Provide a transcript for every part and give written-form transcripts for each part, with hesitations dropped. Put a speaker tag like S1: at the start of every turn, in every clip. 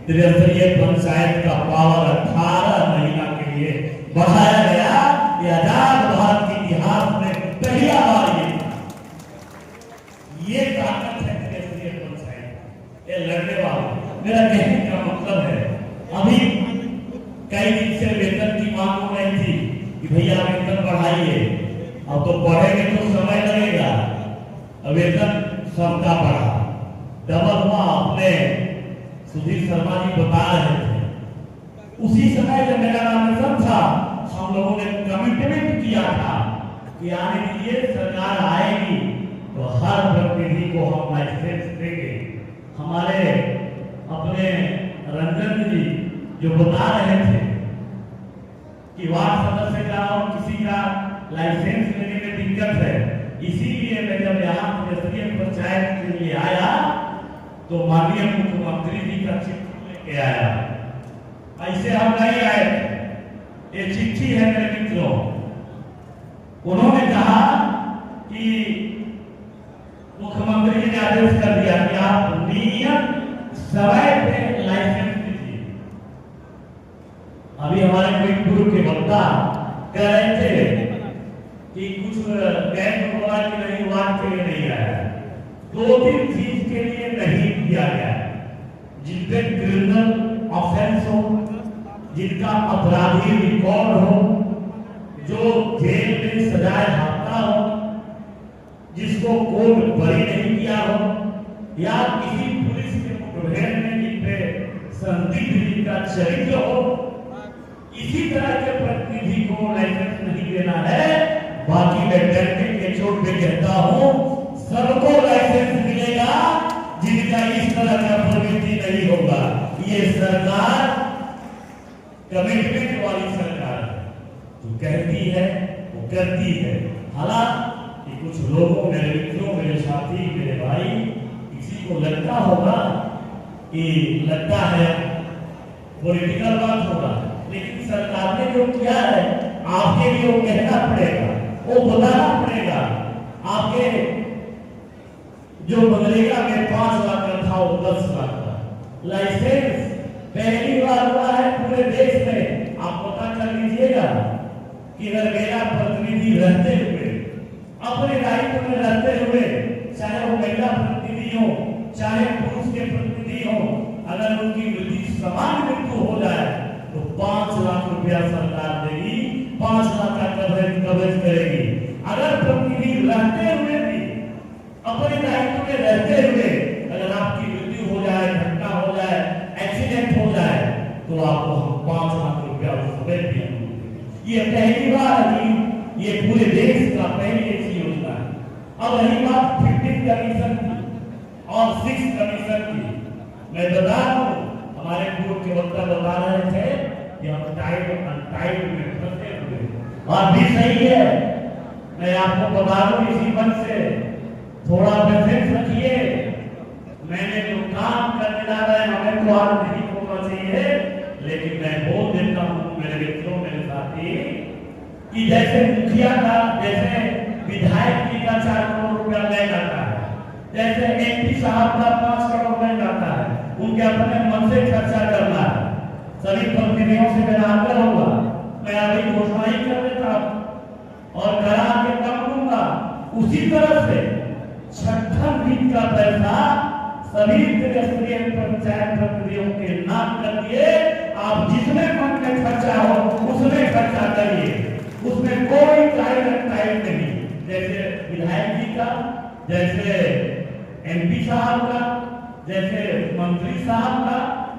S1: त्रिस्तरीय पंचायत का पावर 18 महीना के लिए बढ़ाया गया। ये आजाद भारत के इतिहास में पहला बार ये ताकत है त्रिस्तरीय पंचायत। ये लड़ने वाले, मेरा कहने का मतलब है, अभी कई दिन से वेतन की मांग हो रही थी कि भैया वेतन बढ़ाइए। अब तो बढ़ेंगे तो समय लगेगा। वेतन सबका बढ़ा, डबल हुआ। अपने सुधीर शर्मा जी बता रहे थे, उसी समय जब मेरा नामांकन था हम लोगों ने कमिटमेंट किया था कि आने दीजिए, सरकार आएगी तो हर प्रतिनिधि को हम लाइसेंस देंगे। हमारे अपने रंजन जी जो बता रहे थे कि वार्ड सदस्य का और किसी का लाइसेंस लेने में दिक्कत है, इसीलिए मैं जब यहाँ त्रिस्तरीय पंचायत के लिए आया तो माननीय मुख्यमंत्री जी का चिट्ठी लेके आया। ऐसे हम नहीं आए, ये चिट्ठी है मेरे मित्रों। उन्होंने कहा कि मुख्यमंत्री जी ने आदेश कर दिया कि आप नियत समय पे लाइसेंस दीजिए। अभी हमारे कोई पूर्व के वक्ता कह रहे थे कि कुछ बैंक बोला कि नहीं, वार्ड के लिए नहीं आया। 2-3 चीज के लिए नहीं दिया गया, जिनपे क्रिमिनल ऑफेंस हो, जिनका अपराधी रिकॉर्ड हो, जो जेल में सजाए हाथा हो, जिसको कोर्ट बरी नहीं किया हो, या किसी पुलिस के मुठभेड़ में जिनपे संदिग्ध जिनका चरित्र हो, इसी तरह के प्रतिनिधि को लाइसेंस नहीं देना है। बाकी मैं डरने के चोट पे कहता हूं, सबको लाइसेंस मिलेगा जिनका इस तरह का प्रवृत्ति नहीं होगा। ये सरकार कमिटमेंट वाली सरकार है, जो कहती है वो करती है। हालांकि कुछ लोगों, मेरे मित्रों, मेरे साथी, मेरे भाई, किसी को लगता होगा कि लगता है पॉलिटिकल बात होगा, लेकिन सरकार ने जो किया है आपके लिए वो कहना पड़ेगा, वो बताना पड़ेगा। आपके जो मनरेगा में 5 लाख का था वो 10 लाख का लाइसेंस पहली बार हुआ है पूरे देश में। आप पता कर लीजिएगा कि अगर मेरा प्रतिनिधि रहते हुए, अपने दायित्व में रहते हुए, चाहे वो महिला प्रतिनिधि हो, चाहे पुरुष के प्रतिनिधि हो, अगर उनकी मृत्यु समान मृत्यु हो जाए तो 5 लाख रुपया सरकार देगी, 5 लाख का कवरेज करेगी। अगर प्रतिनिधि रहते हुए भी, अपने दायित्व में रहते हुए अगर आपकी मृत्यु हो जाए, घटना हो जाए, एक्सीडेंट हो जाए, तो आपको हम 5 लाख रुपया उस समय देंगे। ये पहली बार है, ये पूरे देश का पहली ऐसी योजना है। अब रही बात 15 कमीशन की और 6 कमीशन की, मैं बता दूं, हमारे पूर्व के वक्ता बता रहे थे कि हम टाइट अनटाइट में फंसे हुए, और भी सही है। मैं आपको बता दूं इसी मंच से, थोड़ा पेशेंस रखिए। मैंने जो काम करने जा रहे हैं हमें तो आज नहीं होना चाहिए, लेकिन मैं बोल देता हूं मेरे मित्रों, मेरे साथी, कि जैसे मुखिया का, जैसे विधायक जी का 4 करोड़ रुपया ले जाता है, जैसे एमपी साहब का 5 करोड़ ले जाता है, उनके अपने मन से खर्चा करना है। सभी प्रतिनिधियों से मेरा आग्रह होगा, मैं अभी घोषणा ही कर देता हूं और करा के कम दूंगा। उसी तरह से 56 दिन का पैसा सभी त्रिस्तरीय पंचायत प्रतिनिधियों के नाम कर दिए। आप जिसमें मन में खर्चा हो उसमें खर्चा करिए, उसमें कोई टाइम नहीं। जैसे विधायक जी का, जैसे एमपी साहब का, जैसे मंत्री साहब का,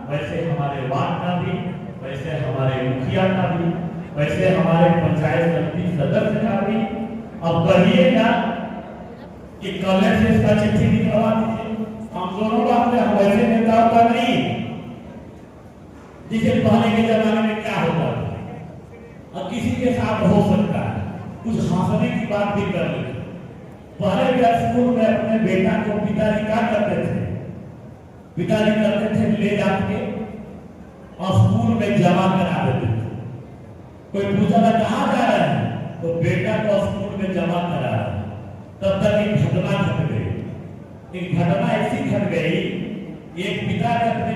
S1: वैसे हमारे वार्ड का भी, वैसे हमारे मुखिया का भी, वैसे हमारे पंचायत समिति सदस्य का भी। अब कहिएगा कि कॉलेज से इसका चिट्ठी निकलवा दीजिए, हम दोनों बात में, हम वैसे नेताओं का नहीं, जिसे पहले के जमाने में क्या होता था, अब किसी के साथ हो सकता है कुछ हंसने की बात भी कर ले। पहले जब स्कूल में अपने बेटा को पिताजी क्या करते थे, पिताजी करते थे ले जाके और स्कूल में जमा करा देते थे। कोई पूछा था कहाँ जा रहे हैं, तो बेटा को स्कूल में जमा करा। तब तक एक घटना घट गई, एक घटना ऐसी घट गई, एक पिता ने अपने